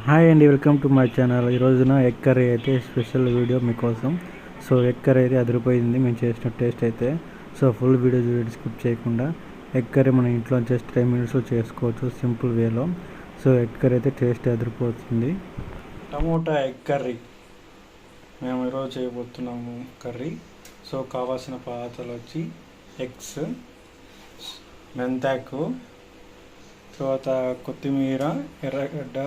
Hi అండి, welcome to my channel. ఈ రోజున ఎగ్ కర్రీ అయితే స్పెషల్ వీడియో మీకోసం. సో ఎగ్ కర్రీ అయితే అదిరిపోయింది మేము చేసిన టేస్ట్ అయితే. సో ఫుల్ వీడియో స్కిప్ చేయకుండా. ఎగ్ కర్రీ మన ఇంట్లో జస్ట్ 10 minutesలో చేసుకోవచ్చు సింపుల్ వేలో. సో ఎగ్ కర్రీ అయితే టేస్ట్ అదిరిపోతుంది. టమోటా ఎగ్ కర్రీ మేము ఈరోజు చేయబోతున్నాము కర్రీ. సో కావాల్సిన పదార్థాలు వచ్చి ఎగ్స్, మెంతాకు, తర్వాత కొత్తిమీర, ఎర్రగడ్డ,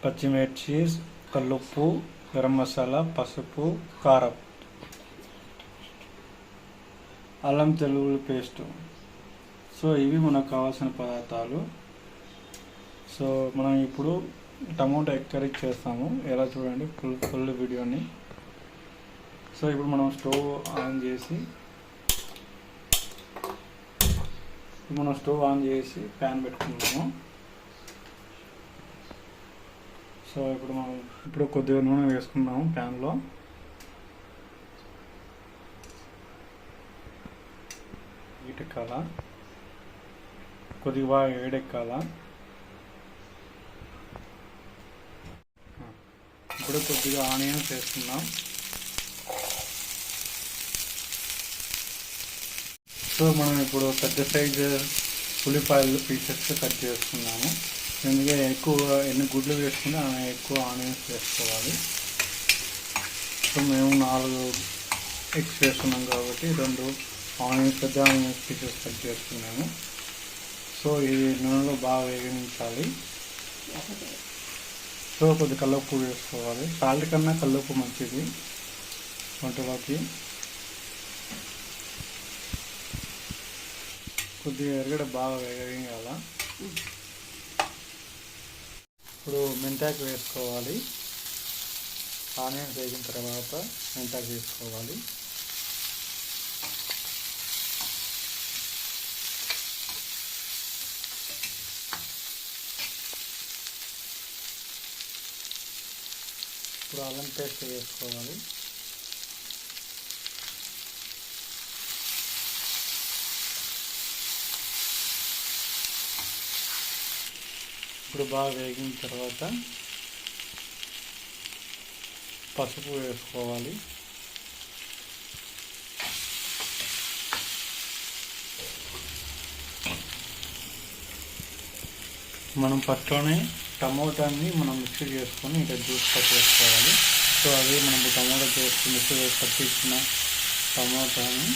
పచ్చిమిర్చి, కల్లుప్పు, గరం మసాలా, పసుపు, కారం, అల్లం వెల్లుల్లి పేస్టు. సో ఇవి మనకు కావాల్సిన పదార్థాలు. సో మనం ఇప్పుడు టమోటా ఎగ్ కర్రీ చేస్తాము. ఎలా చూడండి ఫుల్ వీడియోని. సో ఇప్పుడు మనం స్టవ్ ఆన్ చేసి ప్యాన్ పెట్టుకున్నాము. సో ఇప్పుడు కొద్దిగా నూనె వేసుకున్నాము ప్యాన్లో. వీటెక్కాల, కొద్దిగా బాగా వేడెక్కాల. ఇప్పుడు కొద్దిగా ఆనియన్స్ వేసుకున్నాం. సో మనం ఇప్పుడు పెద్ద సైజు ఉల్లిపాయలు పీసెస్ కట్ చేసుకున్నాము. ఎందుకంటే ఎన్ని గుడ్లు వేసుకుంటే ఎక్కువ ఆనియన్స్ వేసుకోవాలి. సో మేము 4 ఎగ్స్ వేసుకున్నాం కాబట్టి 2 ఆనియన్స్, పెద్ద ఆనియన్స్ పీసెస్ కట్ చేసుకున్నాము. సో ఈ నూనెలో బాగా వేగించాలి. సో కొద్ది కల్లుప్పు వేసుకోవాలి. సాల్ట్ కన్నా కల్లుప్పు మంచిది వంటలోకి. కొద్దిగా ఎరగడ బాగా వేగేయాల. ఇప్పుడు మెంతాకు వేసుకోవాలి. ఆనియన్స్ వేగిన తర్వాత మెంతాకు వేసుకోవాలి. ఇప్పుడు అల్లం పేస్ట్ వేసుకోవాలి. ఇప్పుడు బాగా వేగిన తర్వాత పసుపు వేసుకోవాలి. మనం ఫస్ట్లోనే టమోటాని మిక్సీ చేసుకొని ఇంకా జ్యూస్ కట్ చేసుకోవాలి. సో అది మనం టమోటా చేసుకుని మిక్సీ వేసి పట్టించిన టమోటాని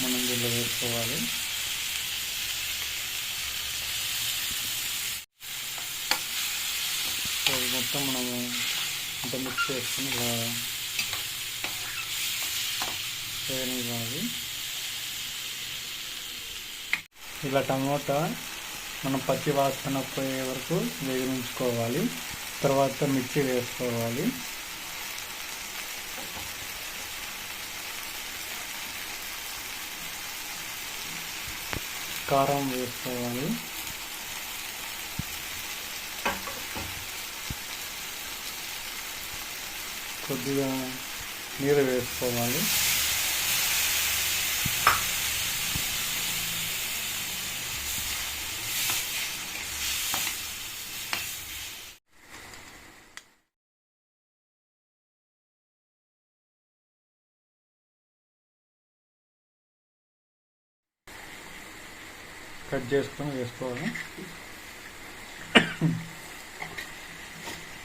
మనం దీంట్లో వేసుకోవాలి. సో మొత్తం మనము అంత మిక్స్ చేసుకుని ఇలా వేయనివ్వాలి. ఇలా టమోటా మనం పచ్చి వాసన పోయే వరకు వేగించుకోవాలి. తర్వాత మిర్చి వేసుకోవాలి. కారం వేసుకోవాలి. కొద్దిగా నీరు వేసుకోవాలి. కట్ చేసుకొని వేసుకోవాలి.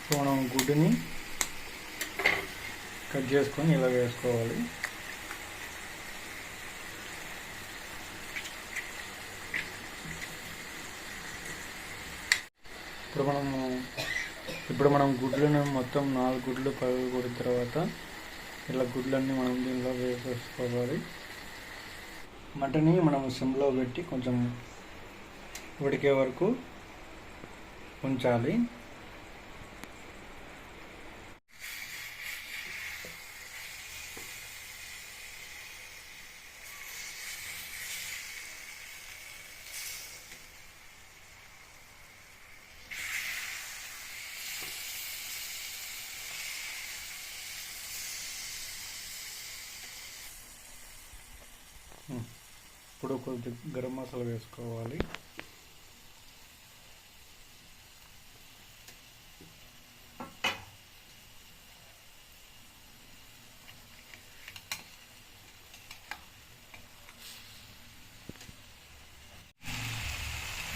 సో మనం గుడ్డుని కట్ చేసుకొని ఇలా వేసుకోవాలి. ఇప్పుడు మనం గుడ్లను మొత్తం 4 గుడ్లు పగలగొట్టిన తర్వాత ఇలా గుడ్లన్నీ మనం దీనిలో వేసేసుకోవాలి. మటన్ని మనం సిమ్లో పెట్టి కొంచెం ఉడికే వరకు ఉంచాలి. ఇప్పుడు కొద్దిగా గరం మసాలా వేసుకోవాలి.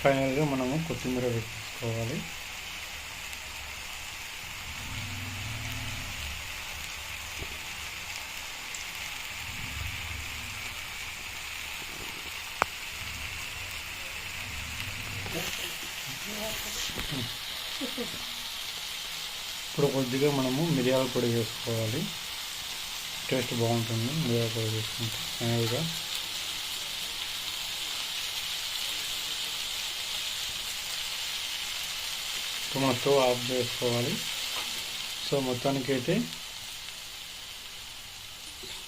ఫైనల్గా మనము కొత్తిమీర వేసుకోవాలి. ఇప్పుడు కొద్దిగా మనము మిరియాల పొడి వేసుకోవాలి. టేస్ట్ బాగుంటుంది మిరియాల పొడి వేసుకుంటే. ఫైనల్గా ఇప్పుడు మనం స్టవ్ ఆఫ్ చేసుకోవాలి. సో మొత్తానికైతే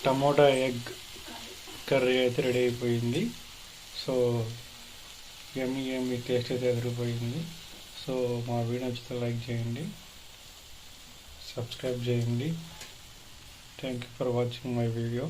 టమోటా ఎగ్ కర్రీ అయితే రెడీ అయిపోయింది. సో యమ్మీ టేస్ట్ అయితే ఎదిరిపోయింది. సో మా వీడియో నచ్చితే లైక్ చేయండి, సబ్స్క్రైబ్ చేయండి. Thank you for watching my video.